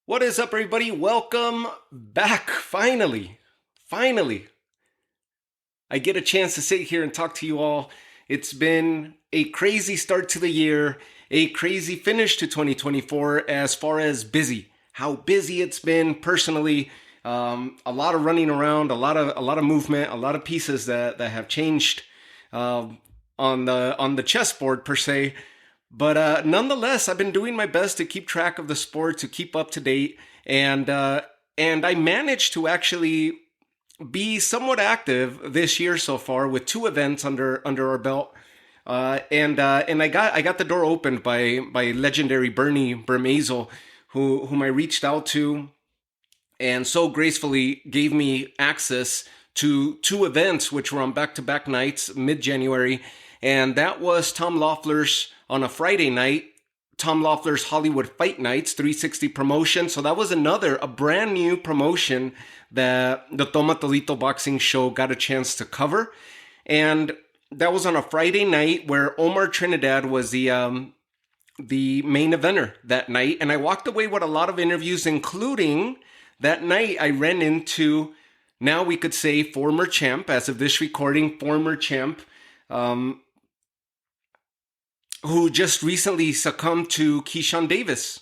What is up, everybody? Welcome back. Finally, I get a chance to sit here and talk to you all. It's been a crazy start to the year, a crazy finish to 2024 as far as busy. How busy it's been personally. A lot of running around, a lot of movement, a lot of pieces that have changed on the chessboard per se. But nonetheless, I've been doing my best to keep track of the sport, to keep up to date, and I managed to actually be somewhat active this year so far with two events under our belt. And I got the door opened by legendary Bernie Bermazel, whom I reached out to, and so gracefully gave me access to two events which were on back-to-back nights mid-January, and that was Tom Loeffler's on a Friday night, Tom Loeffler's Hollywood Fight Nights 360 promotion. So that was a brand new promotion that the Toma Todito Boxing Show got a chance to cover. And that was on a Friday night where Omar Trinidad was the main eventer that night. And I walked away with a lot of interviews, including that night I ran into, now we could say former champ, as of this recording, former champ, who just recently succumbed to Keyshawn Davis.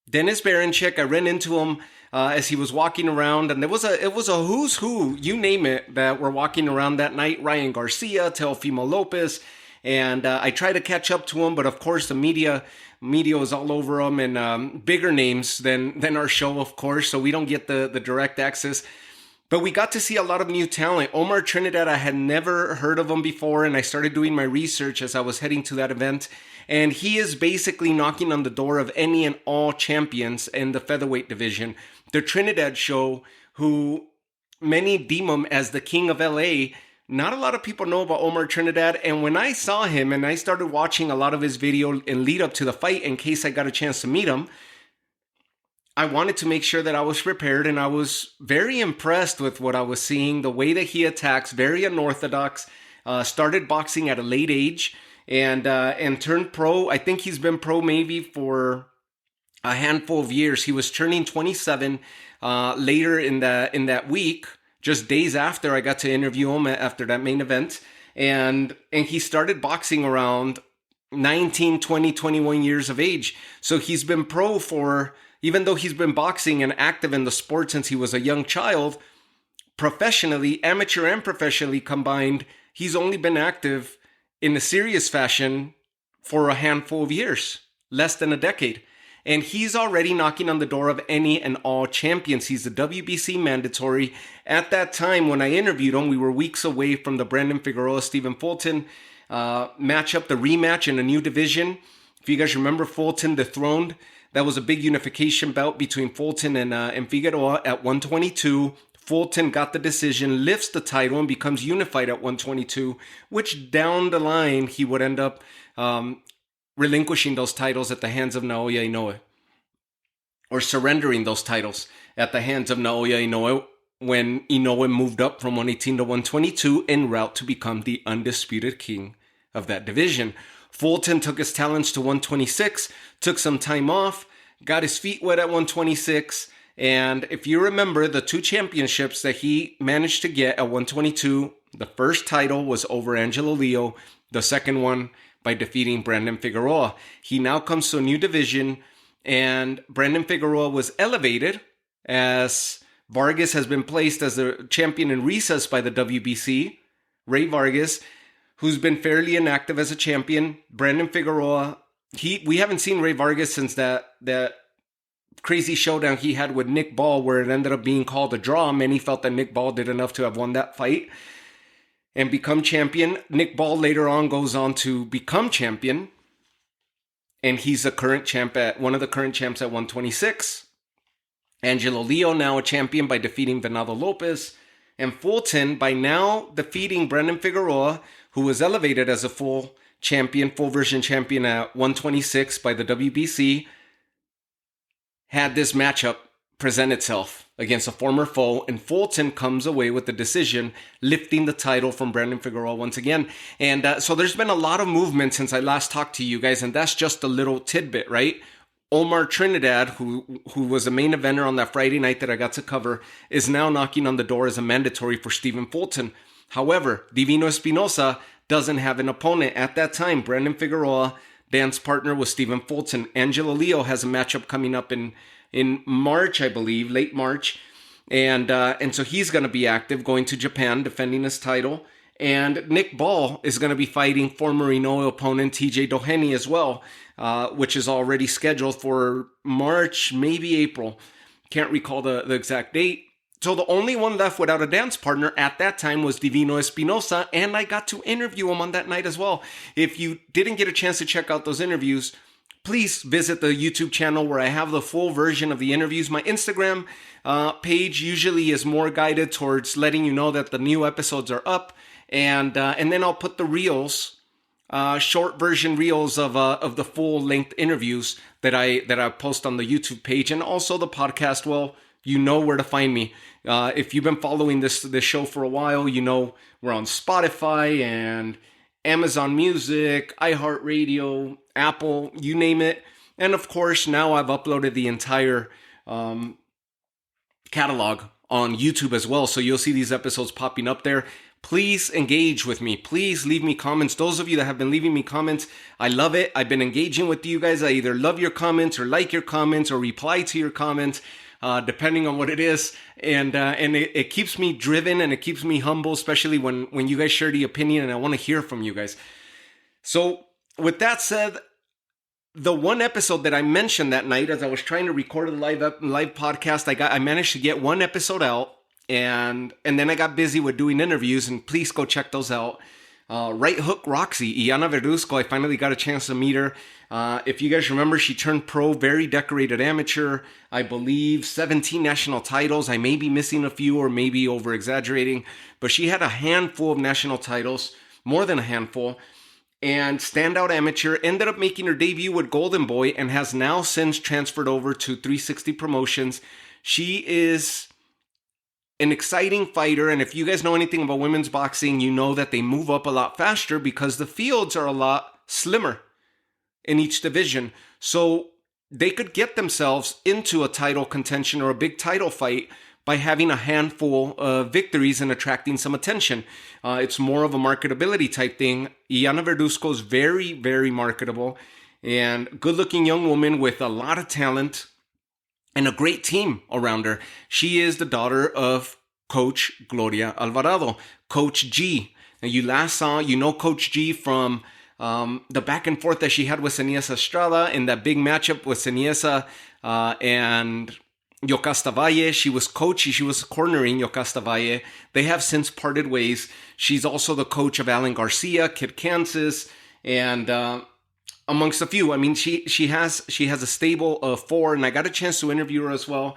Dennis Baranchik, I ran into him as he was walking around, and it was a who's who, you name it, that were walking around that night. Ryan Garcia, Teofimo Lopez, and I tried to catch up to him, but of course the media was all over him, and bigger names than our show, of course, so we don't get the direct access. But we got to see a lot of new talent. Omar Trinidad, I had never heard of him before, and I started doing my research as I was heading to that event. And he is basically knocking on the door of any and all champions in the featherweight division. The Trinidad Show, who many deem him as the king of LA, not a lot of people know about Omar Trinidad. And when I saw him and I started watching a lot of his video in lead up to the fight in case I got a chance to meet him, I wanted to make sure that I was prepared, and I was very impressed with what I was seeing, the way that he attacks, very unorthodox, started boxing at a late age, and turned pro. I think he's been pro maybe for a handful of years. He was turning 27 later in that week, just days after I got to interview him after that main event, and he started boxing around 19, 20, 21 years of age. So he's been pro for, even though he's been boxing and active in the sport since he was a young child, professionally, amateur and professionally combined, he's only been active in a serious fashion for a handful of years, less than a decade. And he's already knocking on the door of any and all champions. He's the WBC mandatory. At that time, when I interviewed him, we were weeks away from the Brandon Figueroa-Stephen Fulton matchup, the rematch in a new division. If you guys remember, Fulton dethroned. That was a big unification bout between Fulton and Figueroa at 122. Fulton got the decision, lifts the title, and becomes unified at 122, which down the line he would end up relinquishing those titles at the hands of Naoya Inoue, or surrendering those titles at the hands of Naoya Inoue when Inoue moved up from 118 to 122 en route to become the undisputed king of that division. Fulton took his talents to 126, took some time off, got his feet wet at 126, and if you remember the two championships that he managed to get at 122, the first title was over Angelo Leo, the second one by defeating Brandon Figueroa. He now comes to a new division, and Brandon Figueroa was elevated as Vargas has been placed as the champion in recess by the WBC. Ray Vargas, who's been fairly inactive as a champion. Brandon Figueroa, we haven't seen Ray Vargas since that crazy showdown he had with Nick Ball, where it ended up being called a draw. Many felt that Nick Ball did enough to have won that fight and become champion. Nick Ball later on goes on to become champion, and he's a current champ one of the current champs at 126. Angelo Leo, now a champion by defeating Venado Lopez. And Fulton, by now defeating Brandon Figueroa, who was elevated as a full version champion at 126 by the WBC, had this matchup present itself against a former foe, and Fulton comes away with the decision, lifting the title from Brandon Figueroa once again. And so there's been a lot of movement since I last talked to you guys, and that's just a little tidbit, right? Omar Trinidad, who was the main eventer on that Friday night that I got to cover, is now knocking on the door as a mandatory for Stephen Fulton. However, Divino Espinosa doesn't have an opponent at that time. Brandon Figueroa, dance partner with Stephen Fulton. Angelo Leo has a matchup coming up in March, I believe, late March. And so he's going to be active, going to Japan, defending his title. And Nick Ball is going to be fighting former Inoue opponent TJ Doheny as well, which is already scheduled for March, maybe April. Can't recall the exact date. So the only one left without a dance partner at that time was Divino Espinosa, and I got to interview him on that night as well. If you didn't get a chance to check out those interviews, please visit the YouTube channel where I have the full version of the interviews. My Instagram page usually is more guided towards letting you know that the new episodes are up. And then I'll put the reels, short version reels of the full length interviews that I post on the YouTube page, and also the podcast. Well, you know where to find me. If you've been following this show for a while, you know we're on Spotify and Amazon Music, iHeartRadio, Apple, you name it. And of course, now I've uploaded the entire catalog on YouTube as well. So you'll see these episodes popping up there. Please engage with me. Please leave me comments. Those of you that have been leaving me comments, I love it. I've been engaging with you guys. I either love your comments or like your comments or reply to your comments, depending on what it is. And it keeps me driven and it keeps me humble, especially when you guys share the opinion, and I want to hear from you guys. So with that said, the one episode that I mentioned that night as I was trying to record a live podcast, I managed to get one episode out. And then I got busy with doing interviews, and please go check those out. Right Hook Roxy, Iana Verduzco, I finally got a chance to meet her. If you guys remember, she turned pro, very decorated amateur, I believe 17 national titles. I may be missing a few or maybe over exaggerating, but she had a handful of national titles, more than a handful. And standout amateur, ended up making her debut with Golden Boy and has now since transferred over to 360 Promotions. She is an exciting fighter, and if you guys know anything about women's boxing, you know that they move up a lot faster because the fields are a lot slimmer in each division. So they could get themselves into a title contention or a big title fight by having a handful of victories and attracting some attention. It's more of a marketability type thing. Iana Verduzco is very, very marketable and good-looking young woman with a lot of talent and a great team around her. She is the daughter of Coach Gloria Alvarado, Coach G. And you last saw, Coach G from the back and forth that she had with Seniesa Estrada in that big matchup with Seniesa and Yocasta Valle. She was cornering Yocasta Valle. They have since parted ways. She's also the coach of Alan Garcia, Kid Kansas, and amongst a few. I mean, she has a stable of 4, and I got a chance to interview her as well.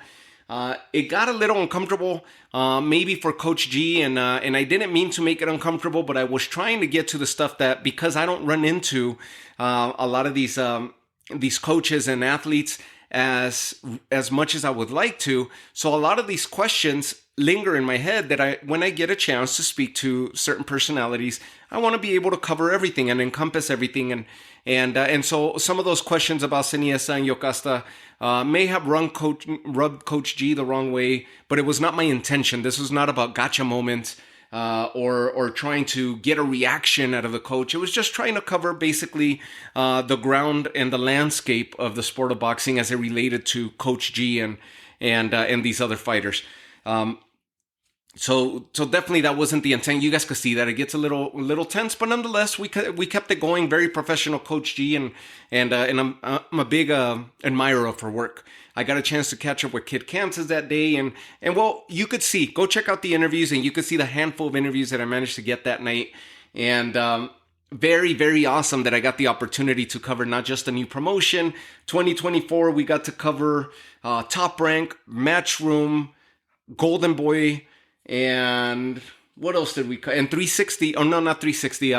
It got a little uncomfortable, maybe for Coach G, and I didn't mean to make it uncomfortable, but I was trying to get to the stuff that, because I don't run into a lot of these coaches and athletes as much as I would like to. So a lot of these questions linger in my head that when I get a chance to speak to certain personalities, I want to be able to cover everything and encompass everything. And so some of those questions about Seniesa and Yocasta may have rubbed Coach G the wrong way, but it was not my intention. This was not about gotcha moments or trying to get a reaction out of the coach. It was just trying to cover basically the ground and the landscape of the sport of boxing as it related to Coach G and these other fighters. So definitely that wasn't the intent. You guys could see that it gets a little tense, but nonetheless we kept it going. Very professional, Coach G, and I'm a big admirer of her work. I got a chance to catch up with Kid Kansas that day, and well, you could see. Go check out the interviews, and you could see the handful of interviews that I managed to get that night, and very, very awesome that I got the opportunity to cover not just a new promotion. 2024, we got to cover Top Rank, Matchroom, Golden Boy. And what else did we cut? And 360, oh no, not 360,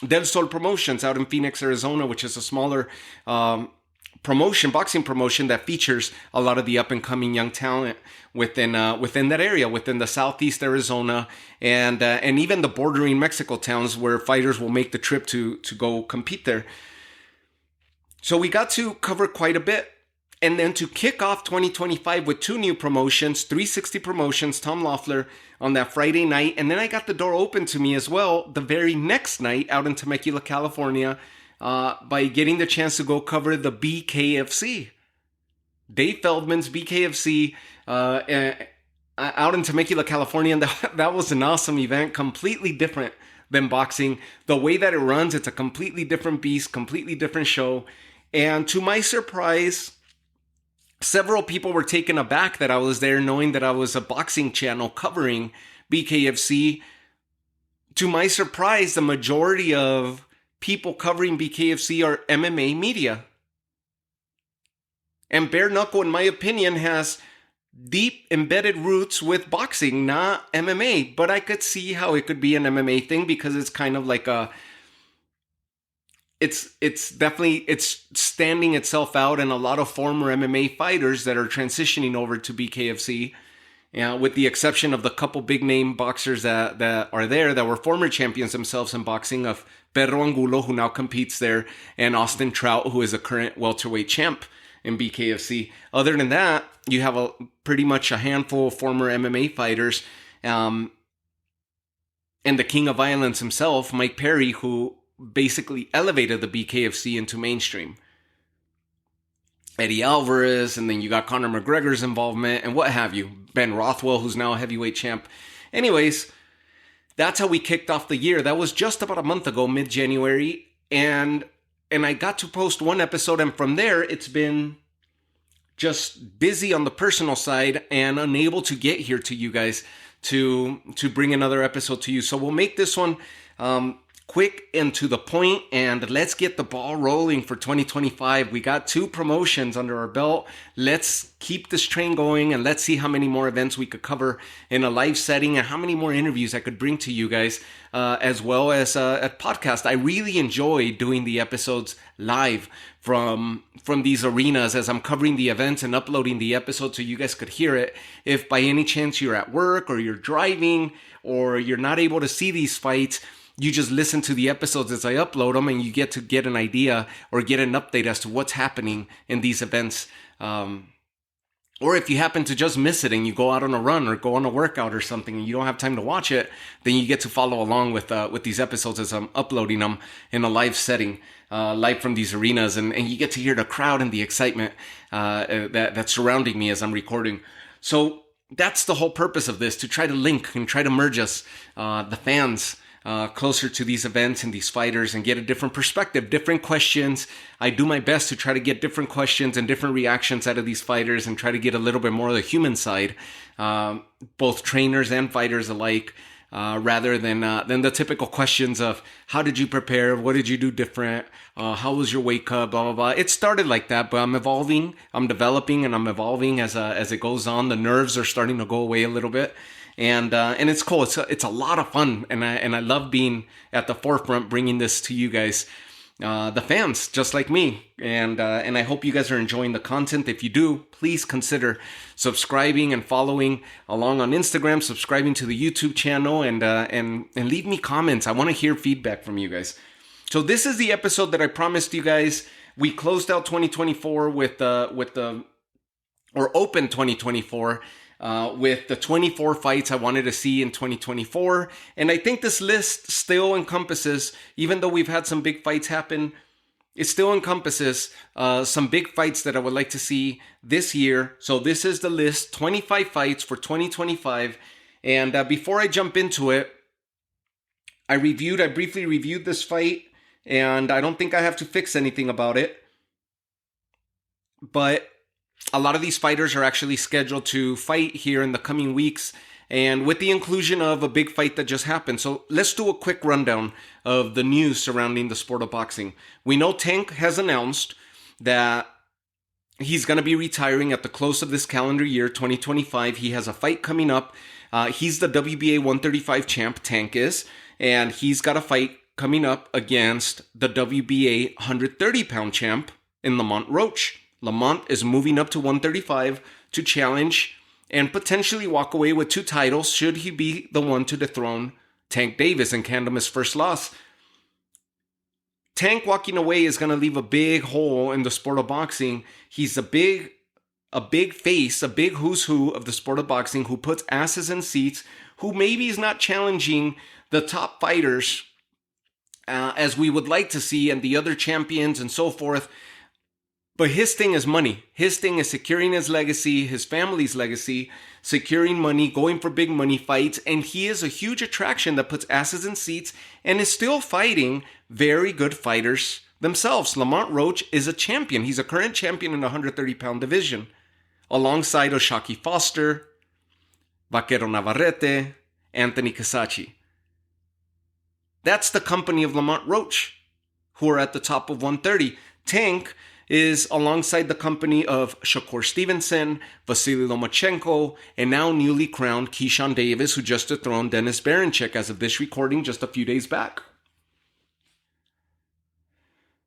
Del Sol Promotions out in Phoenix, Arizona, which is a smaller boxing promotion that features a lot of the up-and-coming young talent within that area, within the Southeast Arizona, and even the bordering Mexico towns where fighters will make the trip to go compete there. So we got to cover quite a bit. And then to kick off 2025 with 2 new promotions, 360 Promotions, Tom Loeffler on that Friday night. And then I got the door open to me as well the very next night out in Temecula, California, by getting the chance to go cover the BKFC. Dave Feldman's BKFC out in Temecula, California. And that was an awesome event, completely different than boxing. The way that it runs, it's a completely different beast, completely different show. And to my surprise, several people were taken aback that I was there, knowing that I was a boxing channel covering BKFC. To my surprise, the majority of people covering BKFC are MMA media. And bare knuckle, in my opinion, has deep embedded roots with boxing, not MMA. But I could see how it could be an MMA thing because it's kind of like it's definitely standing itself out, and a lot of former MMA fighters that are transitioning over to BKFC, with the exception of the couple big name boxers that are there that were former champions themselves in boxing, of Pedro Angulo, who now competes there, and Austin Trout, who is a current welterweight champ in BKFC. Other than that, you have pretty much a handful of former MMA fighters, and the king of violence himself, Mike Perry, who basically elevated the BKFC into mainstream. Eddie Alvarez, and then you got Conor McGregor's involvement, and what have you. Ben Rothwell, who's now a heavyweight champ. Anyways, that's how we kicked off the year. That was just about a month ago, mid-January, and I got to post 1 episode, and from there, it's been just busy on the personal side and unable to get here to you guys to bring another episode to you. So we'll make this one quick and to the point, and let's get the ball rolling for 2025. We got 2 promotions under our belt. Let's keep this train going, and let's see how many more events we could cover in a live setting, and how many more interviews I could bring to you guys, as well as a podcast. I really enjoy doing the episodes live from these arenas as I'm covering the events and uploading the episode so you guys could hear it. If by any chance you're at work or you're driving or you're not able to see these fights, you just listen to the episodes as I upload them, and you get to get an idea or get an update as to what's happening in these events. Or if you happen to just miss it and you go out on a run or go on a workout or something and you don't have time to watch it, then you get to follow along with these episodes as I'm uploading them in a live setting, live from these arenas, and you get to hear the crowd and the excitement that's surrounding me as I'm recording. So that's the whole purpose of this, to try to link and try to merge us, the fans, closer to these events and these fighters, and get a different perspective, different questions. I do my best to try to get different questions and different reactions out of these fighters, and try to get a little bit more of the human side, both trainers and fighters alike, rather than the typical questions of how did you prepare, what did you do different, how was your weight cut, blah blah blah. It started like that, but I'm evolving, I'm developing, and I'm evolving as it goes on. The nerves are starting to go away a little bit. And it's cool. It's a lot of fun, and I love being at the forefront, bringing this to you guys, the fans, just like me. And I hope you guys are enjoying the content. If you do, please consider subscribing and following along on Instagram, subscribing to the YouTube channel, and leave me comments. I want to hear feedback from you guys. So this is the episode that I promised you guys. We closed out 2024 opened 2024. With the 24 fights I wanted to see in 2024. And I think this list still encompasses, even though we've had some big fights happen, it still encompasses some big fights that I would like to see this year. So this is the list, 25 fights for 2025. And before I jump into it, I briefly reviewed this fight, and I don't think I have to fix anything about it. But a lot of these fighters are actually scheduled to fight here in the coming weeks, and with the inclusion of a big fight that just happened. So let's do a quick rundown of the news surrounding the sport of boxing. We know Tank has announced that he's going to be retiring at the close of this calendar year, 2025. He has a fight coming up. He's the WBA 135 champ, Tank is, and he's got a fight coming up against the WBA 130-pound champ in Lamont Roach. Lamont is moving up to 135 to challenge and potentially walk away with 2 titles should he be the one to dethrone Tank Davis and hand him his first loss. Tank walking away is going to leave a big hole in the sport of boxing. He's a big face, a big who's who of the sport of boxing, who puts asses in seats, who maybe is not challenging the top fighters as we would like to see, and the other champions and so forth. But his thing is money. His thing is securing his legacy, his family's legacy, securing money, going for big money fights. And he is a huge attraction that puts asses in seats and is still fighting very good fighters themselves. Lamont Roach is a champion. He's a current champion in the 130-pound division, alongside Oshaki Foster, Vaquero Navarrete, Anthony Casachi. That's the company of Lamont Roach, who are at the top of 130. Tank is alongside the company of Shakur Stevenson, Vasily Lomachenko, and now newly crowned Keyshawn Davis, who just dethroned Dennis Berinchyk as of this recording just a few days back.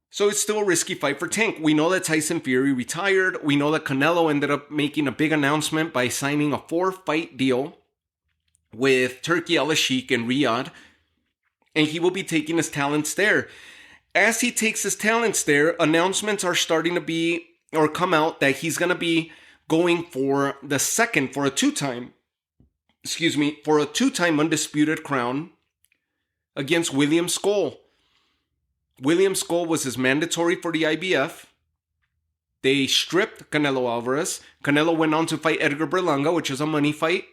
So it's still a risky fight for Tank. We know that Tyson Fury retired. We know that Canelo ended up making a big announcement by signing a 4-fight deal with Turki Al-Sheikh in Riyadh, and he will be taking his talents there. As he takes his talents there, announcements are starting to be, or come out, that he's going to be going for a two-time undisputed crown against William Skoll. William Skoll was his mandatory for the IBF. They stripped Canelo Alvarez. Canelo went on to fight Edgar Berlanga, which is a money fight.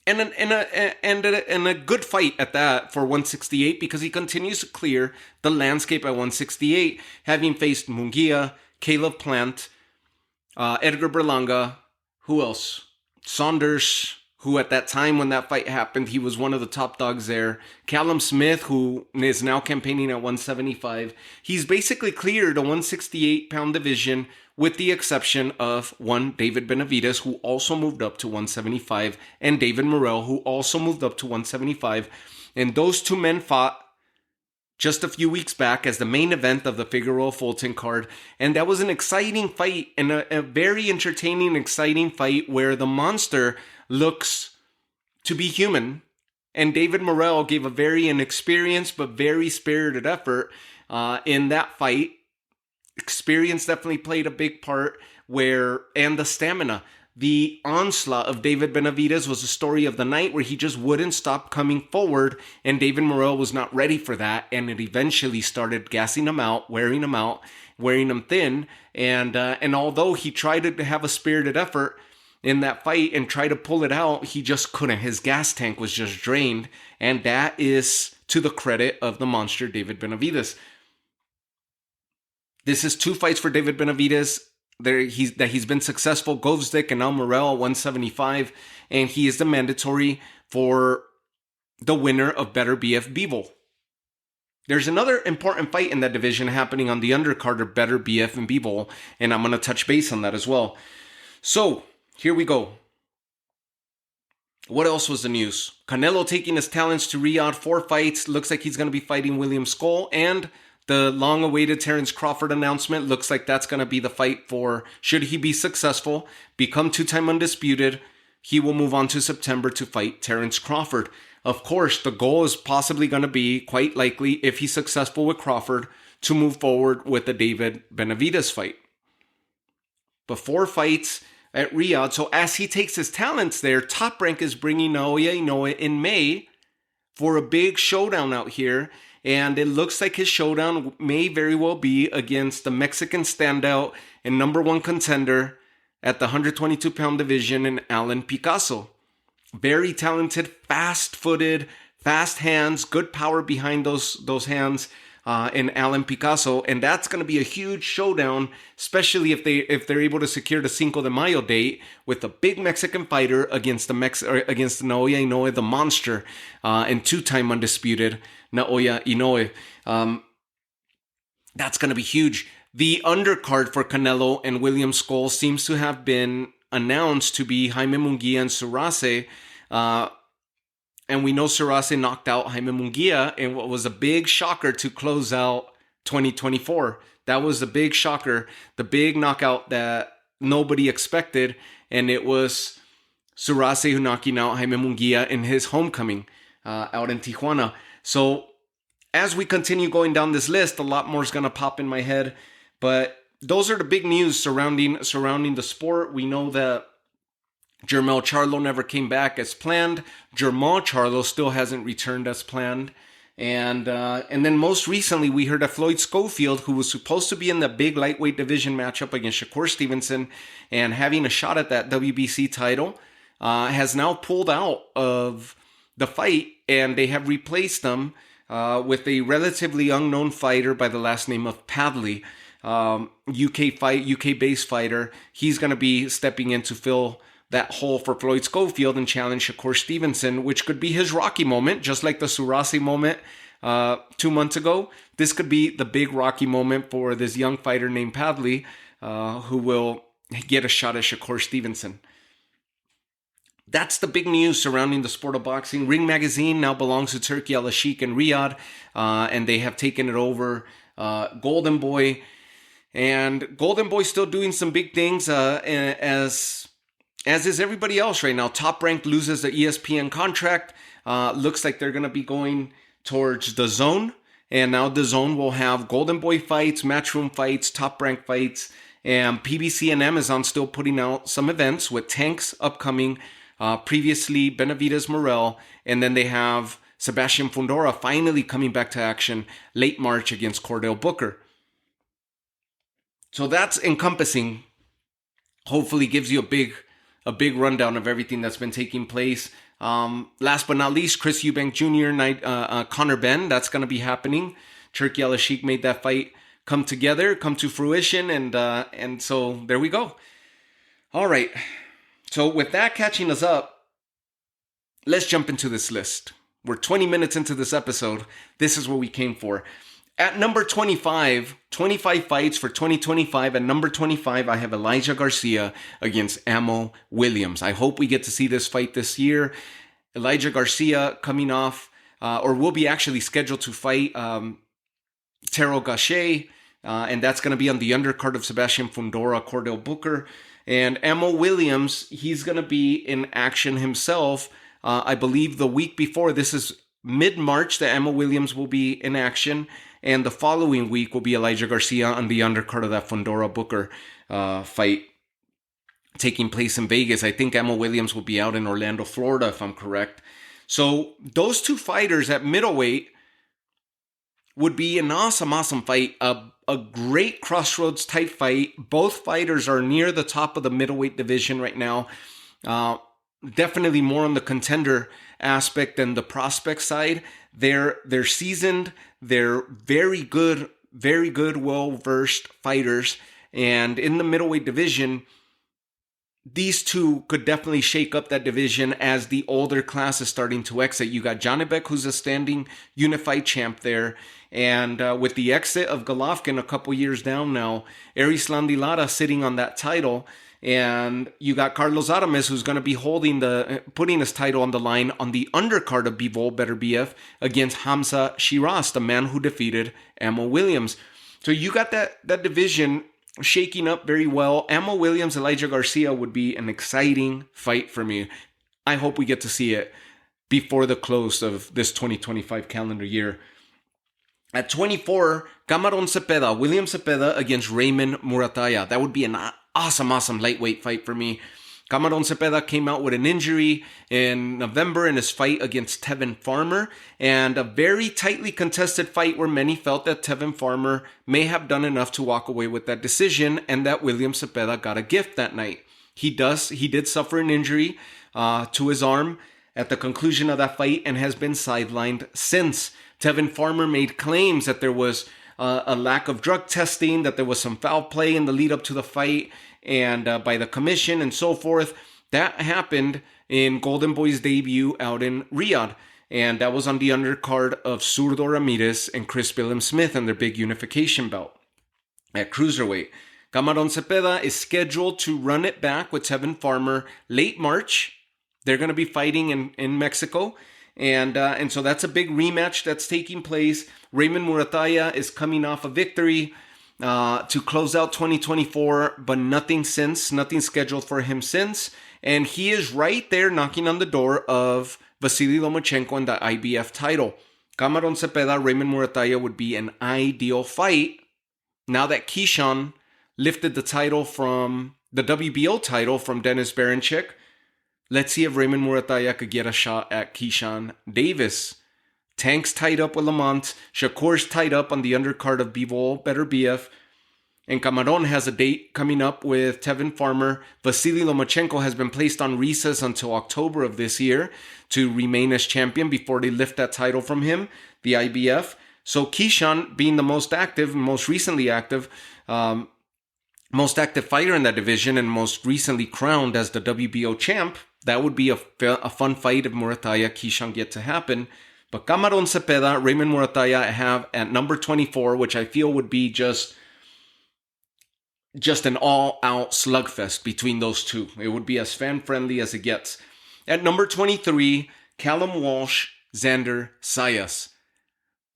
And a good fight at that for 168, because he continues to clear the landscape at 168, having faced Munguia, Caleb Plant, Edgar Berlanga, who else? Saunders, who at that time when that fight happened, he was one of the top dogs there. Callum Smith, who is now campaigning at 175. He's basically cleared a 168-pound division, with the exception of one David Benavidez, who also moved up to 175, and David Morrell, who also moved up to 175. And those two men fought just a few weeks back as the main event of the Figueroa Fulton card. And that was an exciting fight, and a very entertaining, exciting fight where the monster looks to be human. And David Morrell gave a very inexperienced but very spirited effort in that fight. Experience definitely played a big part, and the stamina. The onslaught of David Benavidez was the story of the night, where he just wouldn't stop coming forward, and David Morrell was not ready for that, and it eventually started gassing him out, wearing him thin, and although he tried to have a spirited effort in that fight and try to pull it out, he just couldn't. His gas tank was just drained, and that is to the credit of the monster David Benavidez. This is 2 fights for David Benavidez that he's been successful. Govsdick and now Morrell at 175. And he is the mandatory for the winner of Better BF Bivol. There's another important fight in that division happening on the undercard of Better BF and Bivol, and I'm going to touch base on that as well. So, here we go. What else was the news? Canelo taking his talents to Riyadh, 4 fights. Looks like he's going to be fighting William Skoll, and the long-awaited Terence Crawford announcement looks like that's going to be the fight for, should he be successful, become 2-time undisputed, he will move on to September to fight Terence Crawford. Of course, the goal is possibly going to be, quite likely, if he's successful with Crawford, to move forward with the David Benavidez fight. But 4 fights at Riyadh, so as he takes his talents there, Top Rank is bringing Naoya Inoue in May for a big showdown out here. And it looks like his showdown may very well be against the Mexican standout and number 1 contender at the 122-pound division in Alan Picasso. Very talented, fast-footed, fast hands, good power behind those hands in Alan Picasso. And that's going to be a huge showdown, especially if they're able to secure the Cinco de Mayo date with a big Mexican fighter against against Naoya Inoue, the monster, and 2-time undisputed Naoya Inoue. That's going to be huge. The undercard for Canelo and William Skoll seems to have been announced to be Jaime Munguia and Surase. And we know Surase knocked out Jaime Munguia in what was a big shocker to close out 2024. That was the big shocker, the big knockout that nobody expected. And it was Surase who knocking out Jaime Munguia in his homecoming out in Tijuana. So as we continue going down this list, a lot more is going to pop in my head. But those are the big news surrounding the sport. We know that Jermell Charlo never came back as planned. Jermall Charlo still hasn't returned as planned. And then most recently, we heard that Floyd Schofield, who was supposed to be in the big lightweight division matchup against Shakur Stevenson and having a shot at that WBC title, has now pulled out of the fight, and they have replaced him with a relatively unknown fighter by the last name of Padley, UK-based fighter. He's going to be stepping in to fill that hole for Floyd Schofield and challenge Shakur Stevenson, which could be his Rocky moment, just like the Surasi moment 2 months ago. This could be the big Rocky moment for this young fighter named Padley, who will get a shot at Shakur Stevenson. That's the big news surrounding the sport of boxing. Ring Magazine now belongs to Turki Al-Sheikh in Riyadh, and they have taken it over. Golden Boy, and Golden Boy's still doing some big things, as is everybody else right now. Top Rank loses the ESPN contract. Looks like they're going to be going towards the Zone. And now the Zone will have Golden Boy fights, Matchroom fights, Top Rank fights. And PBC and Amazon still putting out some events with Tanks upcoming. Previously, Benavides Morel. And then they have Sebastian Fundora finally coming back to action late March against Cordell Booker. So that's encompassing. Hopefully gives you a big rundown of everything that's been taking place. Last but not least, Chris Eubank Jr., Conor Benn, that's going to be happening. Turki Al-Sheikh made that fight come to fruition, and so there we go. All right, so with that catching us up, let's jump into this list. We're 20 minutes into this episode. This is what we came for. At number 25 fights for 2025. At number 25, I have Elijah Garcia against Ammo Williams. I hope we get to see this fight this year. Elijah Garcia coming off, or will be actually scheduled to fight Terrell Gausha, and that's going to be on the undercard of Sebastian Fundora, Cordell Booker. And Ammo Williams, he's going to be in action himself. I believe the week before, this is mid-March, that Ammo Williams will be in action. And the following week will be Elijah Garcia on the undercard of that Fundora Booker fight taking place in Vegas. I think Ammo Williams will be out in Orlando, Florida, if I'm correct. So those two fighters at middleweight would be an awesome fight. A great crossroads type fight. Both fighters are near the top of the middleweight division right now. Definitely more on the contender aspect than the prospect side. They're seasoned. They're very good, well-versed fighters. And in the middleweight division, these two could definitely shake up that division as the older class is starting to exit. You got Janibek, who's a standing unified champ there. And with the exit of Golovkin a couple years down now, Erislandy Lara sitting on that title. And you got Carlos Aramis, who's going to be putting his title on the line on the undercard of Bivol Beterbiev against Hamza Shiraz, the man who defeated Ammo Williams. So you got that division shaking up very well. Ammo Williams, Elijah Garcia would be an exciting fight for me. I hope we get to see it before the close of this 2025 calendar year. At 24, Camarón Cepeda, William Cepeda against Raymond Murataya. That would be an awesome lightweight fight for me. Camarón Cepeda came out with an injury in November in his fight against Tevin Farmer, and a very tightly contested fight where many felt that Tevin Farmer may have done enough to walk away with that decision, and that William Cepeda got a gift that night. He did suffer an injury to his arm at the conclusion of that fight and has been sidelined since. Tevin Farmer made claims that there was a lack of drug testing, that there was some foul play in the lead up to the fight and by the commission and so forth. That happened in Golden Boy's debut out in Riyadh. And that was on the undercard of Zurdo Ramirez and Chris Billum Smith and their big unification bout at cruiserweight. Camarón Cepeda is scheduled to run it back with Tevin Farmer late March. They're going to be fighting in Mexico. And so that's a big rematch that's taking place. Raymond Murataya is coming off a victory to close out 2024, but nothing scheduled for him since. And he is right there knocking on the door of Vasily Lomachenko and the IBF title. Cameron Cepeda, Raymond Murataya would be an ideal fight. Now that Keyshawn lifted the title from the WBO title from Dennis Berinchik, let's see if Raymond Murataya could get a shot at Keyshawn Davis. Tank's tied up with Lamont. Shakur's tied up on the undercard of Bivol Beterbiev. And Cameron has a date coming up with Tevin Farmer. Vasily Lomachenko has been placed on recess until October of this year to remain as champion before they lift that title from him, the IBF. So Keyshawn, being the most active, most recently active, most active fighter in that division and most recently crowned as the WBO champ, that would be a fun fight if Murataya Keyshawn get to happen. But Cameron Cepeda, Raymond Murataya I have at number 24, which I feel would be just an all-out slugfest between those two. It would be as fan-friendly as it gets. At number 23, Callum Walsh, Xander Sayas.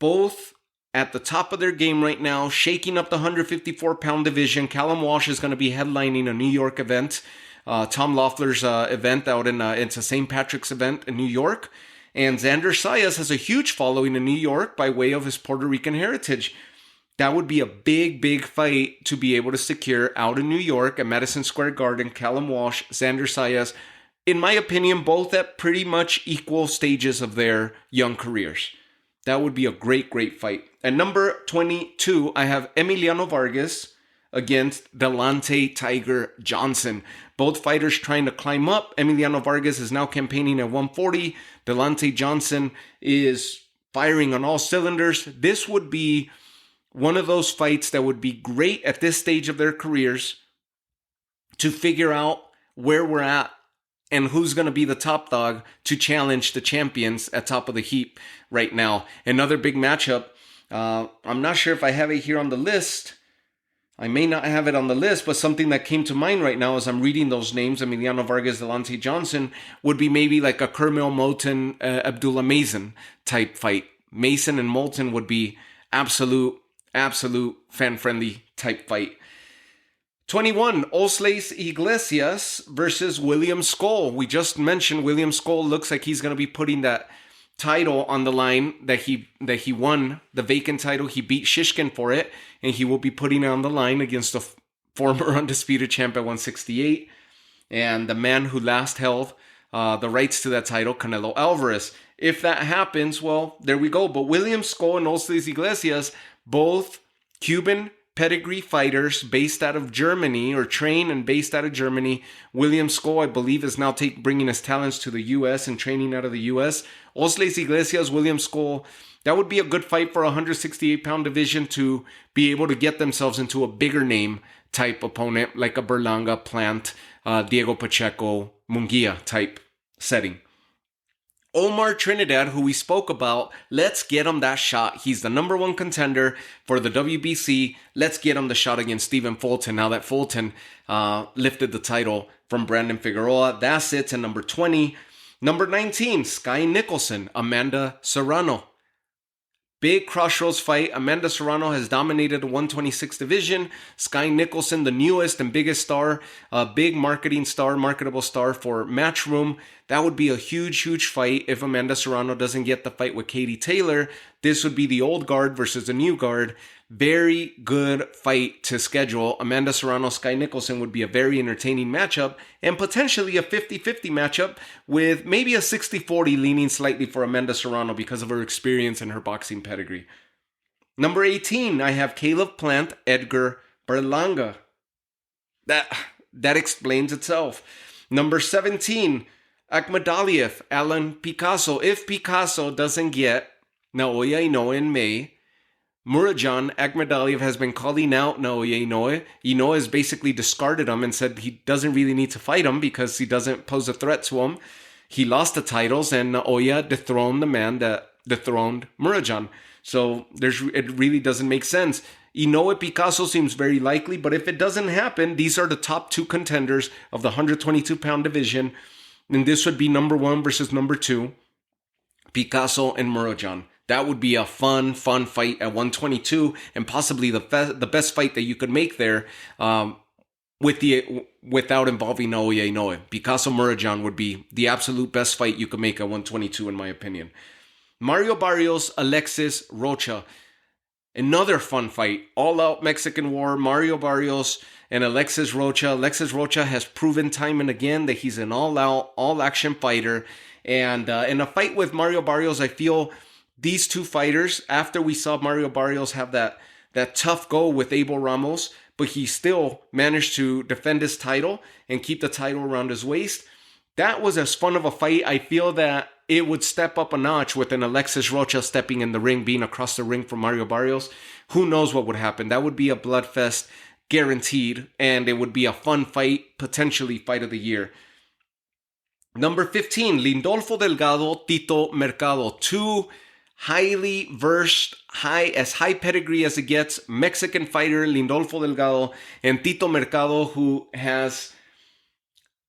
Both at the top of their game right now, shaking up the 154-pound division. Callum Walsh is going to be headlining a New York event, Tom Loeffler's event out it's a St. Patrick's event in New York. And Xander Sayas has a huge following in New York by way of his Puerto Rican heritage. That would be a big, big fight to be able to secure out in New York at Madison Square Garden. Callum Walsh, Xander Sayas, in my opinion, both at pretty much equal stages of their young careers. That would be a great, great fight. At number 22, I have Emiliano Vargas against Delante Tiger Johnson. Both fighters trying to climb up. Emiliano Vargas is now campaigning at 140. Delante Johnson is firing on all cylinders. This would be one of those fights that would be great at this stage of their careers to figure out where we're at and who's going to be the top dog to challenge the champions at top of the heap right now. Another big matchup. I'm not sure if I have it here on the list. I may not have it on the list, but something that came to mind right now as I'm reading those names, Emiliano Vargas, Delante Johnson, would be maybe like a Kermel Moulton, Abdullah Mason type fight. Mason and Moulton would be absolute fan-friendly type fight. 21, Osleis Iglesias versus William Skoll. We just mentioned William Skoll looks like he's going to be putting that title on the line that he won, the vacant title. He beat Shishkin for it, and he will be putting it on the line against the former undisputed champ at 168. And the man who last held the rights to that title, Canelo Alvarez. If that happens, well, there we go. But William Skoll and Osleis Iglesias, both Cuban pedigree fighters based out of Germany, or trained and based out of Germany. William Skoll, I believe, is now bringing his talents to the U.S. and training out of the U.S. Osleis Iglesias, William Skoll, that would be a good fight for a 168-pound division to be able to get themselves into a bigger name type opponent, like a Berlanga, Plant, Diego Pacheco, Munguia type setting. Omar Trinidad, who we spoke about, let's get him that shot. He's the number one contender for the WBC. Let's get him the shot against Stephen Fulton. Now that Fulton lifted the title from Brandon Figueroa, that sits at number 20. Number 19, Sky Nicholson, Amanda Serrano. Big crossroads fight. Amanda Serrano has dominated the 126 division. Sky Nicholson, the newest and biggest star, big marketable star for Matchroom. That would be a huge, huge fight if Amanda Serrano doesn't get the fight with Katie Taylor. This would be the old guard versus the new guard. Very good fight to schedule. Amanda Serrano, Sky Nicholson would be a very entertaining matchup, and potentially a 50-50 matchup with maybe a 60-40 leaning slightly for Amanda Serrano because of her experience and her boxing pedigree. Number 18, I have Caleb Plant, Edgar Berlanga. That explains itself. Number 17, Akhmadaliev, Alan Picasso. If Picasso doesn't get Naoya Inoue in May, Murodjon Akhmadaliev has been calling out Naoya Inoue. Inoue has basically discarded him and said he doesn't really need to fight him because he doesn't pose a threat to him. He lost the titles, and Naoya dethroned the man that dethroned Murodjon. So it really doesn't make sense. Inoue Picasso seems very likely, but if it doesn't happen, these are the top two contenders of the 122-pound division, and this would be number 1 versus number 2, Picasso and Murodjon. That would be a fun fight at 122, and possibly the best fight that you could make there without involving Naoya Inoue. Picasso Murodjon would be the absolute best fight you could make at 122, in my opinion. Mario Barrios, Alexis Rocha. Another fun fight. All-out Mexican war. Mario Barrios and Alexis Rocha. Alexis Rocha has proven time and again that he's an all-out, all-action fighter. And in a fight with Mario Barrios, I feel these two fighters, after we saw Mario Barrios have that tough go with Abel Ramos, but he still managed to defend his title and keep the title around his waist. That was as fun of a fight. I feel that it would step up a notch with an Alexis Rocha stepping in the ring, being across the ring from Mario Barrios. Who knows what would happen? That would be a bloodfest guaranteed, and it would be a fun fight, potentially fight of the year. Number 15, Lindolfo Delgado, Tito Mercado. Two highly versed, as high pedigree as it gets, Mexican fighter Lindolfo Delgado and Tito Mercado, who has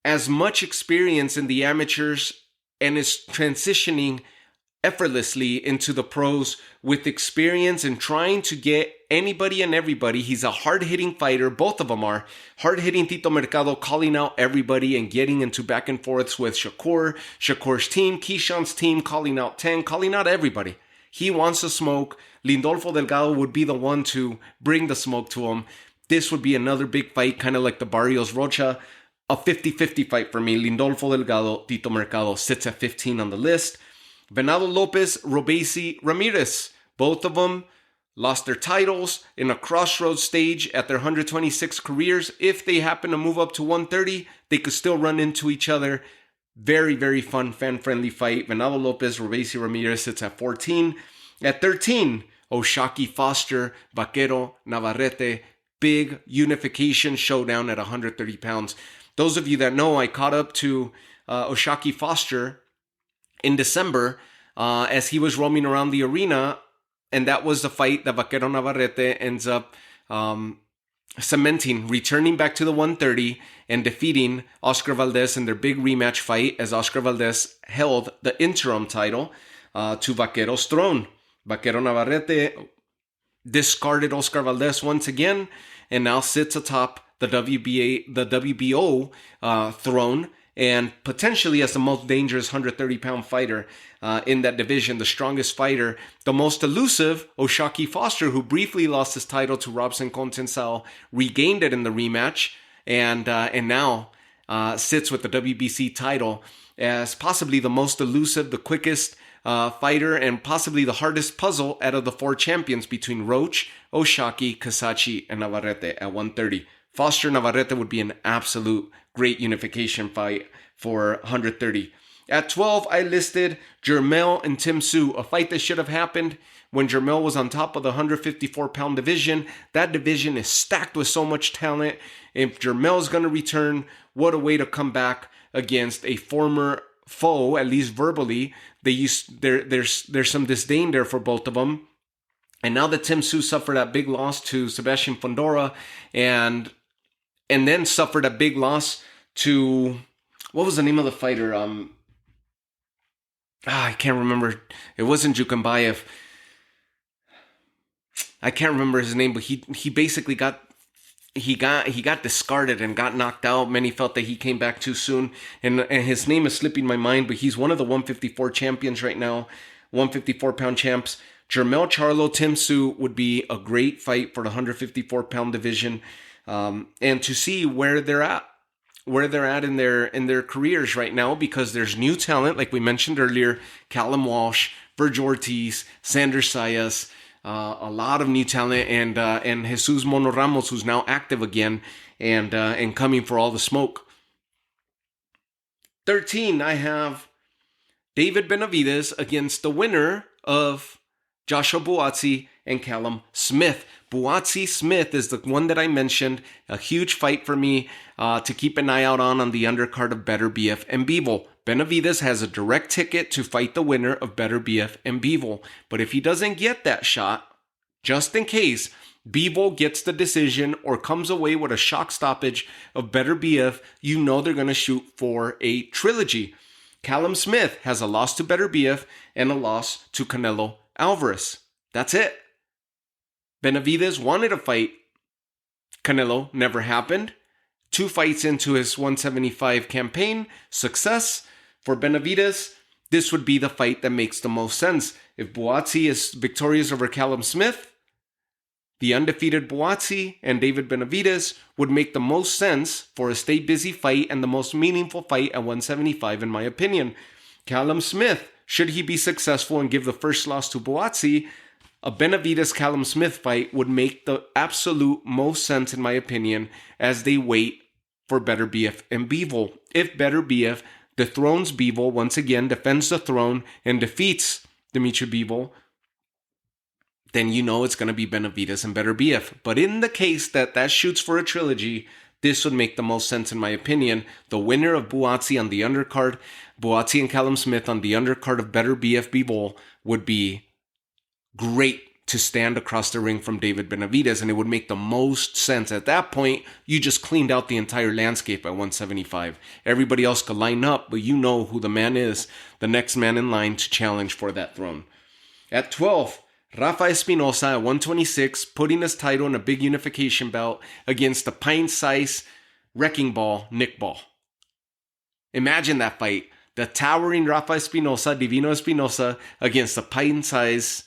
as much experience in the amateurs and is transitioning effortlessly into the pros with experience and trying to get anybody and everybody. He's a hard-hitting fighter. Both of them are. Hard-hitting Tito Mercado, calling out everybody and getting into back and forths with Shakur's team, Keyshawn's team, calling out Tank, calling out everybody. He wants to smoke. Lindolfo Delgado would be the one to bring the smoke to him. This would be another big fight, kind of like the Barrios Rocha. A 50-50 fight for me. Lindolfo Delgado, Tito Mercado sits at 15 on the list. Venado Lopez, Robesi Ramirez. Both of them lost their titles in a crossroads stage at their 126 careers. If they happen to move up to 130, they could still run into each other. Very, very fun, fan-friendly fight. Venado Lopez, Robesi Ramirez sits at 14. At 13, Oshaki Foster, Vaquero Navarrete. Big unification showdown at 130 pounds. Those of you that know, I caught up to Oshaki Foster in December as he was roaming around the arena, and that was the fight that Vaquero Navarrete ends up cementing, returning back to the 130 and defeating Oscar Valdez in their big rematch fight as Oscar Valdez held the interim title to Vaquero's throne. Vaquero Navarrete discarded Oscar Valdez once again and now sits atop the WBO throne, and potentially as the most dangerous 130-pound fighter in that division, the strongest fighter, the most elusive, Oshaki Foster, who briefly lost his title to Robson Contensal, regained it in the rematch, and now sits with the WBC title as possibly the most elusive, the quickest fighter, and possibly the hardest puzzle out of the four champions between Roach, Oshaki, Kasachi, and Navarrete at 130. Foster Navarrete would be an absolute great unification fight for 130. At 12, I listed Jermell and Tim Tszyu, a fight that should have happened when Jermell was on top of the 154-pound division. That division is stacked with so much talent. If Jermell's going to return, what a way to come back against a former foe, at least verbally. There's some disdain there for both of them. And now that Tim Tszyu suffered that big loss to Sebastian Fundora and then suffered a big loss to, what was the name of the fighter? I can't remember. It wasn't Jukambayev. I can't remember his name, but he basically got discarded and got knocked out. Many felt that he came back too soon, and his name is slipping my mind, but he's one of the 154 champions right now, 154-pound champs. Jermell Charlo, Tim Tszyu would be a great fight for the 154-pound division, and to see where they're at in their careers right now, because there's new talent, like we mentioned earlier, Callum Walsh, Virgil Ortiz, Sanders Sayas, a lot of new talent, and Jesus Mono Ramos, who's now active again and coming for all the smoke. 13, I have David Benavidez against the winner of Joshua Buatsi and Callum Smith. Buatsi Smith is the one that I mentioned. A huge fight for me to keep an eye out on the undercard of Better BF and Bivol. Benavidez has a direct ticket to fight the winner of Better BF and Bivol. But if he doesn't get that shot, just in case Bivol gets the decision or comes away with a shock stoppage of Better BF, you know they're going to shoot for a trilogy. Callum Smith has a loss to Better BF and a loss to Canelo Alvarez. That's it. Benavidez wanted to fight Canelo, never happened. 2 fights into his 175 campaign, success for Benavidez. this would be the fight that makes the most sense. If Buatsi is victorious over Callum Smith, the undefeated Buatsi and David Benavidez would make the most sense for a stay busy fight and the most meaningful fight at 175 in my opinion. Callum Smith, should he be successful and give the first loss to Buatsi, a Benavidez-Callum Smith fight would make the absolute most sense in my opinion as they wait for Better BF and Bivol. If Better BF dethrones Bivol, once again defends the throne and defeats Dimitri Bivol, then you know it's going to be Benavidez and Better BF. But in the case that shoots for a trilogy, this would make the most sense in my opinion. The winner of Buatsi on the undercard, Buatsi and Callum Smith on the undercard of Better BF Bivol would be great to stand across the ring from David Benavidez, and it would make the most sense. At that point, you just cleaned out the entire landscape at 175. Everybody else could line up, but you know who the man is, the next man in line to challenge for that throne. At 12, Rafa Espinosa at 126, putting his title in a big unification bout against the pint-sized wrecking ball, Nick Ball. Imagine that fight. The towering Rafa Espinosa, Divino Espinosa, against the pint-sized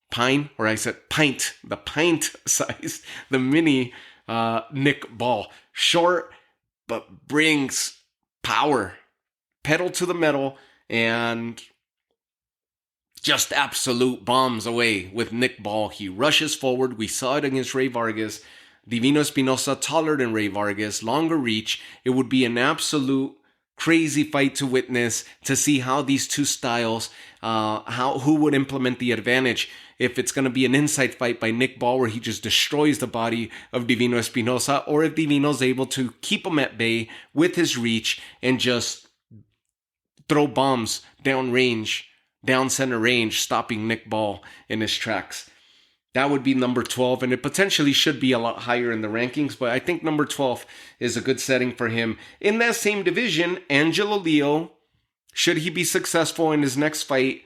the pint size, the mini Nick Ball. Short, but brings power. Pedal to the metal, and just absolute bombs away with Nick Ball. He rushes forward. We saw it against Ray Vargas. Divino Espinosa, taller than Ray Vargas, longer reach. It would be an absolute crazy fight to witness, to see how these two styles, who would implement the advantage. If it's going to be an inside fight by Nick Ball where he just destroys the body of Divino Espinosa, or if Divino's able to keep him at bay with his reach and just throw bombs down center range, stopping Nick Ball in his tracks. That would be number 12, and it potentially should be a lot higher in the rankings, but I think number 12 is a good setting for him. In that same division, Angelo Leo, should he be successful in his next fight,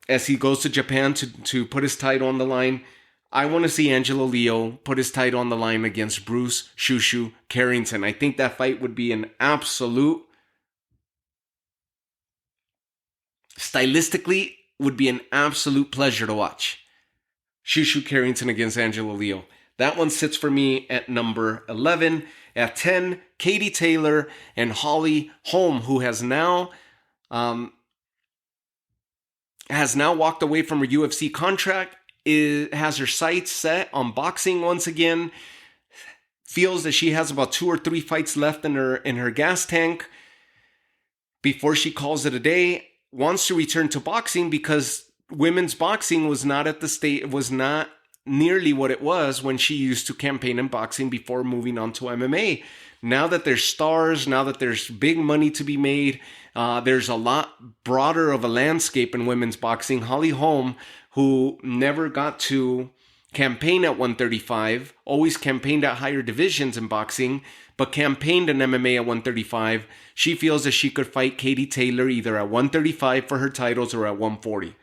as he goes to Japan to put his title on the line, I want to see Angelo Leo put his title on the line against Bruce Shushu Carrington. I think that fight would be stylistically, would be an absolute pleasure to watch. Shushu Carrington against Angelo Leo. That one sits for me at number 11. At 10, Katie Taylor and Holly Holm, who has now walked away from her UFC contract, has her sights set on boxing once again, feels that she has about 2 or 3 fights left in her gas tank before she calls it a day, wants to return to boxing because women's boxing was not nearly what it was when she used to campaign in boxing before moving on to MMA. Now that there's stars, now that there's big money to be made, there's a lot broader of a landscape in women's boxing. Holly Holm, who never got to campaign at 135, always campaigned at higher divisions in boxing, but campaigned in MMA at 135, she feels that she could fight Katie Taylor either at 135 for her titles or at 140.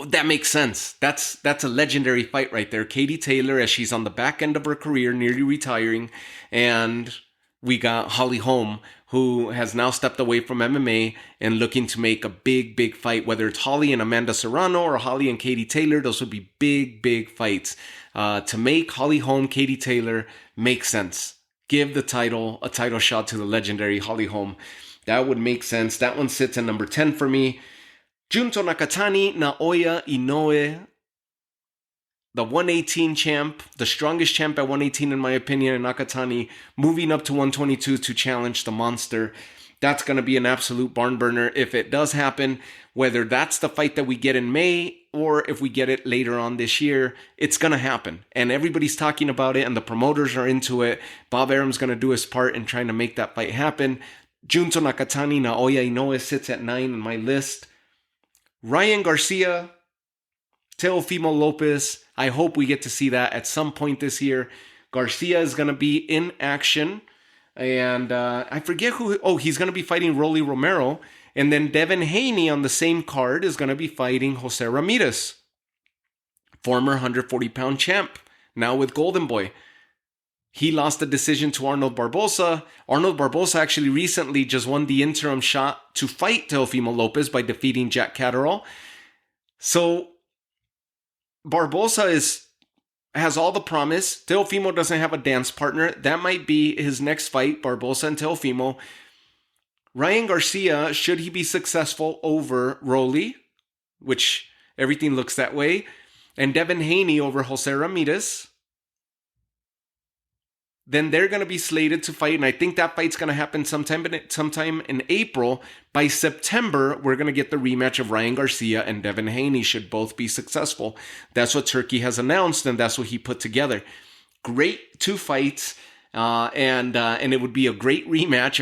That makes sense. That's a legendary fight right there. Katie Taylor, as she's on the back end of her career, nearly retiring, and we got Holly Holm, who has now stepped away from MMA and looking to make a big, big fight. Whether it's Holly and Amanda Serrano or Holly and Katie Taylor, those would be big, big fights. To make Holly Holm, Katie Taylor make sense. Give the title a title shot to the legendary Holly Holm. That would make sense. That one sits at number 10 for me. Junto Nakatani, Naoya Inoue, the 118 champ, the strongest champ at 118 in my opinion, and Nakatani moving up to 122 to challenge the monster. That's going to be an absolute barn burner if it does happen. Whether that's the fight that we get in May or if we get it later on this year, it's going to happen. And everybody's talking about it and the promoters are into it. Bob Arum's going to do his part in trying to make that fight happen. Junto Nakatani, Naoya Inoue sits at 9 on my list. Ryan Garcia, Teofimo Lopez, I hope we get to see that at some point this year. Garcia is going to be in action. And I forget who... Oh, he's going to be fighting Rolly Romero. And then Devin Haney on the same card is going to be fighting Jose Ramirez, former 140-pound champ, now with Golden Boy. He lost the decision to Arnold Barboza. Arnold Barboza actually recently just won the interim shot to fight Teofimo Lopez by defeating Jack Catterall. So Barboza has all the promise. Teofimo doesn't have a dance partner. That might be his next fight, Barboza and Teofimo. Ryan Garcia, should he be successful over Rolly, which everything looks that way, and Devin Haney over Jose Ramirez, then they're going to be slated to fight, and I think that fight's going to happen sometime in April. By September, we're going to get the rematch of Ryan Garcia and Devin Haney, should both be successful. That's what Turkey has announced, and that's what he put together. Great 2 fights, and it would be a great rematch.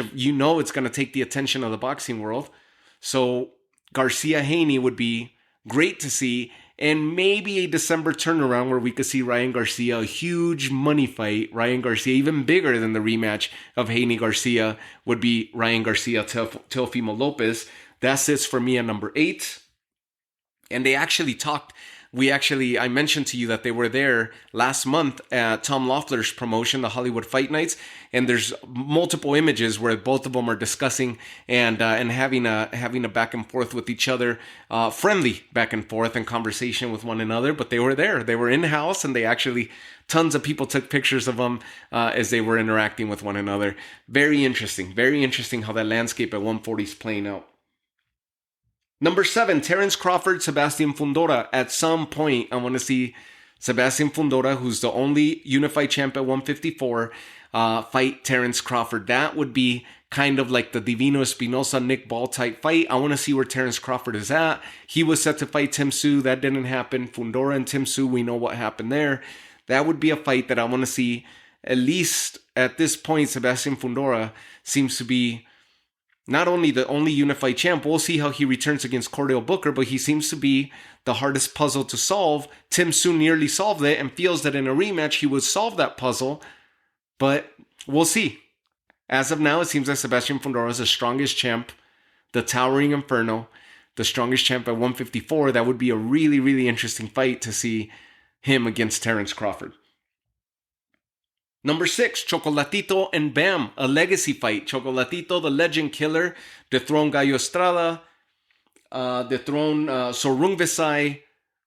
It's going to take the attention of the boxing world. So Garcia-Haney would be great to see. And maybe a December turnaround where we could see Ryan Garcia, a huge money fight. Ryan Garcia, even bigger than the rematch of Haney Garcia, would be Ryan Garcia, Teofimo Lopez. That sits for me at number 8. And they actually talked. I mentioned to you that they were there last month at Tom Loeffler's promotion, the Hollywood Fight Nights, and there's multiple images where both of them are discussing and having a back and forth with each other, friendly back and forth and conversation with one another. But they were there, they were in house, and tons of people took pictures of them as they were interacting with one another. Very interesting how that landscape at 140 is playing out. Number 7, Terence Crawford, Sebastian Fundora. At some point, I want to see Sebastian Fundora, who's the only unified champ at 154, fight Terence Crawford. That would be kind of like the Divino Espinosa, Nick Ball type fight. I want to see where Terence Crawford is at. He was set to fight Tim Tszyu. That didn't happen. Fundora and Tim Tszyu, we know what happened there. That would be a fight that I want to see. At least at this point, Sebastian Fundora seems to be not only the only unified champ. We'll see how he returns against Cordell Booker, but he seems to be the hardest puzzle to solve. Tim Tszyu nearly solved it and feels that in a rematch he would solve that puzzle, but we'll see. As of now, it seems like Sebastian Fundora is the strongest champ, the Towering Inferno, the strongest champ at 154. That would be a really, really interesting fight to see him against Terence Crawford. Number 6, Chocolatito and Bam, a legacy fight. Chocolatito, the legend killer, dethroned Gallo Estrada, dethroned Sorung Visay,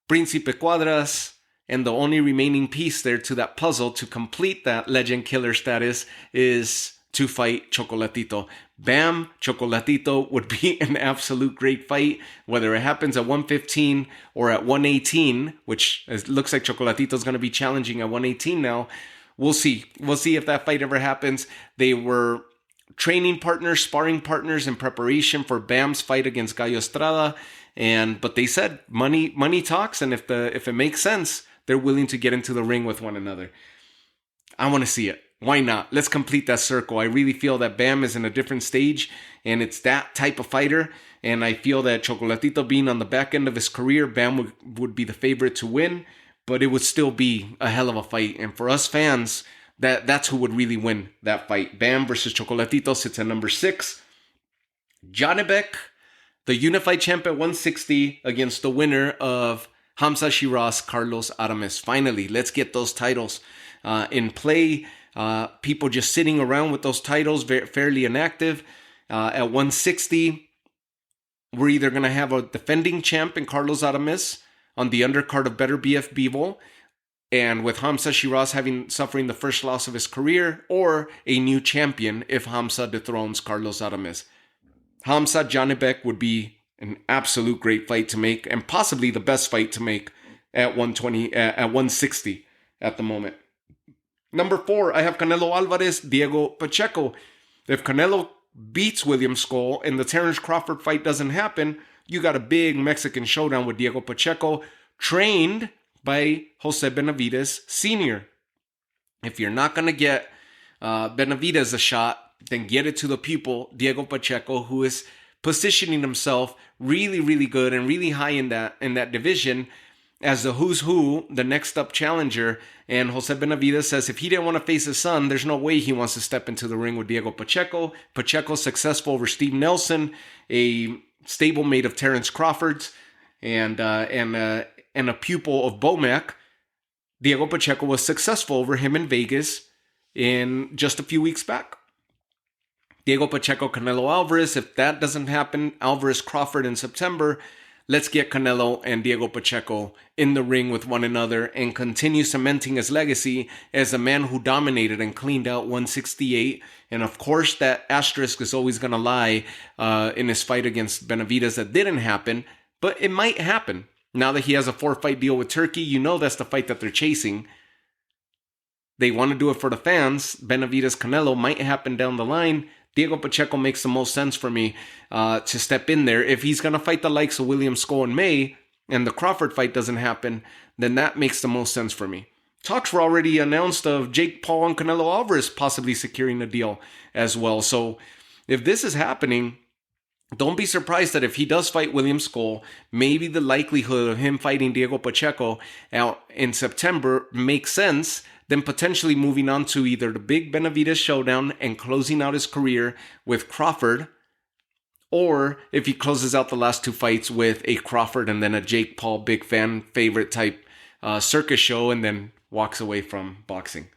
Principe Cuadras, and the only remaining piece there to that puzzle to complete that legend killer status is to fight Chocolatito. Bam, Chocolatito would be an absolute great fight, whether it happens at 115 or at 118, which it looks like Chocolatito's going to be challenging at 118 now. We'll see. We'll see if that fight ever happens. They were training partners, sparring partners in preparation for Bam's fight against Gallo Estrada, but they said money talks, and if it makes sense, they're willing to get into the ring with one another. I want to see it. Why not? Let's complete that circle. I really feel that Bam is in a different stage, and it's that type of fighter. And I feel that Chocolatito being on the back end of his career, Bam would be the favorite to win. But it would still be a hell of a fight. And for us fans, that's who would really win that fight. Bam versus Chocolatito sits at number 6. Janibek, the unified champ at 160 against the winner of Hamza Shiraz, Carlos Aramis. Finally, let's get those titles in play. People just sitting around with those titles, fairly inactive. At 160, we're either going to have a defending champ in Carlos Aramis on the undercard of Better BF Bivol, and with Hamza Shiraz suffering the first loss of his career, or a new champion if Hamza dethrones Carlos Aramis. Hamza Janibek would be an absolute great fight to make, and possibly the best fight to make at 160 at the moment. Number 4, I have Canelo Alvarez, Diego Pacheco. If Canelo beats William Skull and the Terence Crawford fight doesn't happen, you got a big Mexican showdown with Diego Pacheco, trained by Jose Benavidez Sr. If you're not going to get Benavidez a shot, then get it to the pupil, Diego Pacheco, who is positioning himself really, really good and really high in that division as the who's who, the next up challenger. And Jose Benavidez says if he didn't want to face his son, there's no way he wants to step into the ring with Diego Pacheco. Pacheco successful over Steve Nelson, a stablemate of Terence Crawford's, and a pupil of Bomac. Diego Pacheco was successful over him in Vegas, in just a few weeks back. Diego Pacheco, Canelo Alvarez. If that doesn't happen, Alvarez Crawford in September. Let's get Canelo and Diego Pacheco in the ring with one another and continue cementing his legacy as a man who dominated and cleaned out 168. And of course, that asterisk is always going to lie in his fight against Benavidez that didn't happen, but it might happen. Now that he has a 4-fight deal with Turkey, you know that's the fight that they're chasing. They want to do it for the fans. Benavidez Canelo might happen down the line. Diego Pacheco makes the most sense for me to step in there. If he's going to fight the likes of William Scull in May and the Crawford fight doesn't happen, then that makes the most sense for me. Talks were already announced of Jake Paul and Canelo Alvarez possibly securing a deal as well. So if this is happening, don't be surprised that if he does fight William Scull, maybe the likelihood of him fighting Diego Pacheco out in September makes sense, then potentially moving on to either the big Benavidez showdown and closing out his career with Crawford, or if he closes out the last 2 fights with a Crawford and then a Jake Paul big fan favorite type circus show and then walks away from boxing.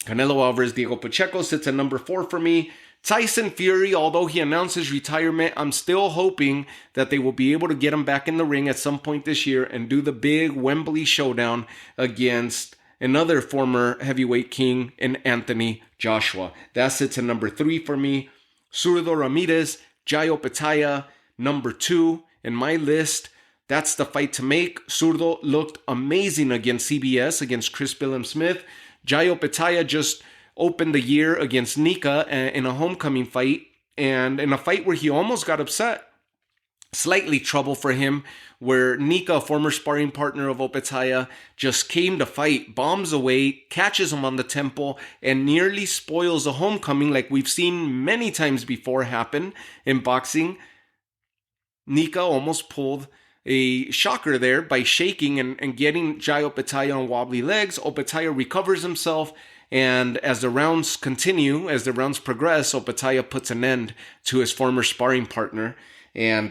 Canelo Alvarez, Diego Pacheco sits at number 4 for me. Tyson Fury, although he announced his retirement, I'm still hoping that they will be able to get him back in the ring at some point this year and do the big Wembley showdown against another former heavyweight king in Anthony Joshua. That sits at number 3 for me. Zurdo Ramirez, Jairo Pitaya, number 2 in my list. That's the fight to make. Zurdo looked amazing against CBS, against Chris Billum-Smith. Jairo Pitaya just opened the year against Nika in a homecoming fight, and in a fight where he almost got upset. Slightly trouble for him, where Nika, a former sparring partner of Opetaya, just came to fight, bombs away, catches him on the temple, and nearly spoils a homecoming like we've seen many times before happen in boxing. Nika almost pulled a shocker there by shaking and getting Jairo Pitaya on wobbly legs. Opetaya recovers himself, and as the rounds continue, as the rounds progress, Opetaya puts an end to his former sparring partner and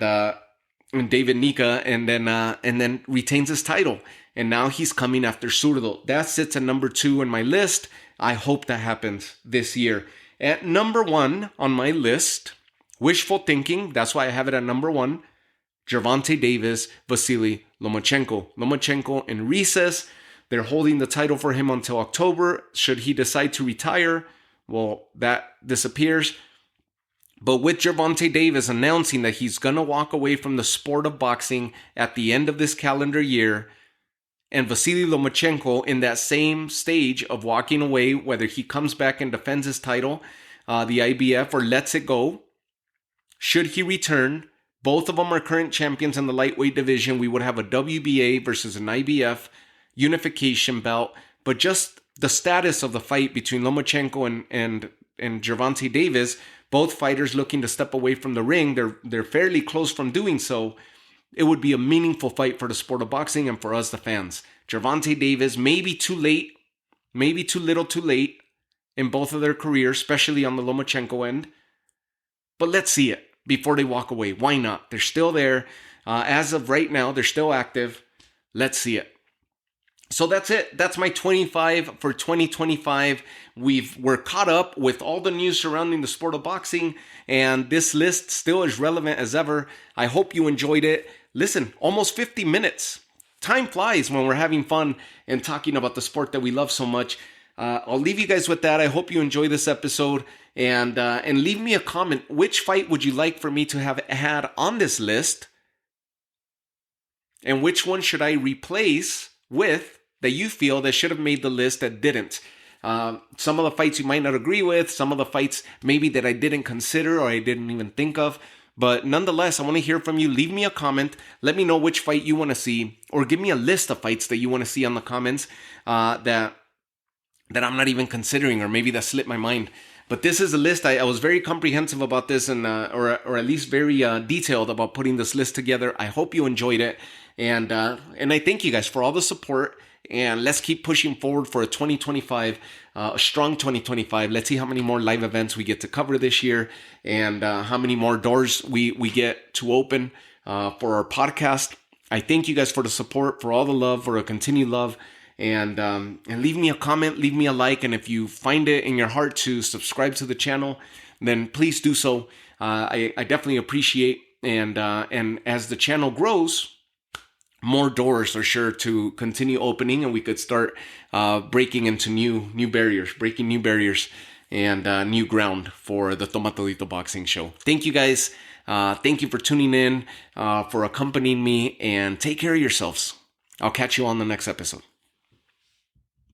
David Nika, and then retains his title. And now he's coming after Zurdo. That sits at number 2 in my list. I hope that happens this year. At number 1 on my list, wishful thinking, that's why I have it at number 1, Gervonta Davis, Vasily Lomachenko. Lomachenko in recess. They're holding the title for him until October. Should he decide to retire, well, that disappears. But with Gervonta Davis announcing that he's going to walk away from the sport of boxing at the end of this calendar year, and Vasily Lomachenko in that same stage of walking away, whether he comes back and defends his title, the IBF, or lets it go, should he return, both of them are current champions in the lightweight division. We would have a WBA versus an IBF unification bout, but just the status of the fight between Lomachenko and Gervonta Davis, both fighters looking to step away from the ring, they're fairly close from doing so. It would be a meaningful fight for the sport of boxing and for us, the fans. Gervonta Davis, maybe too late, maybe too little too late in both of their careers, especially on the Lomachenko end. But let's see it before they walk away. Why not? They're still there. As of right now, they're still active. Let's see it. So that's it. That's my 25 for 2025. We're caught up with all the news surrounding the sport of boxing, and this list still is relevant as ever. I hope you enjoyed it. Listen, almost 50 minutes. Time flies when we're having fun and talking about the sport that we love so much. I'll leave you guys with that. I hope you enjoy this episode, and leave me a comment. Which fight would you like for me to have had on this list? And which one should I replace with that you feel that should have made the list that didn't? Some of the fights you might not agree with, some of the fights maybe that I didn't consider or I didn't even think of. But nonetheless, I want to hear from you. Leave me a comment. Let me know which fight you want to see, or give me a list of fights that you want to see on the comments that I'm not even considering, or maybe that slipped my mind. But this is a list. I was very comprehensive about this, and or at least very detailed about putting this list together. I hope you enjoyed it, and I thank you guys for all the support. And let's keep pushing forward for a 2025, a strong 2025. Let's see how many more live events we get to cover this year, and how many more doors we get to open for our podcast. I thank you guys for the support, for all the love, for a continued love. and leave me a comment, leave me a like, and if you find it in your heart to subscribe to the channel, then please do so. I definitely appreciate, and as the channel grows, more doors are sure to continue opening, and we could start breaking into new barriers and new ground for the Tomatolito Boxing Show. Thank you guys. Thank you for tuning in, for accompanying me, and take care of yourselves. I'll catch you on the next episode.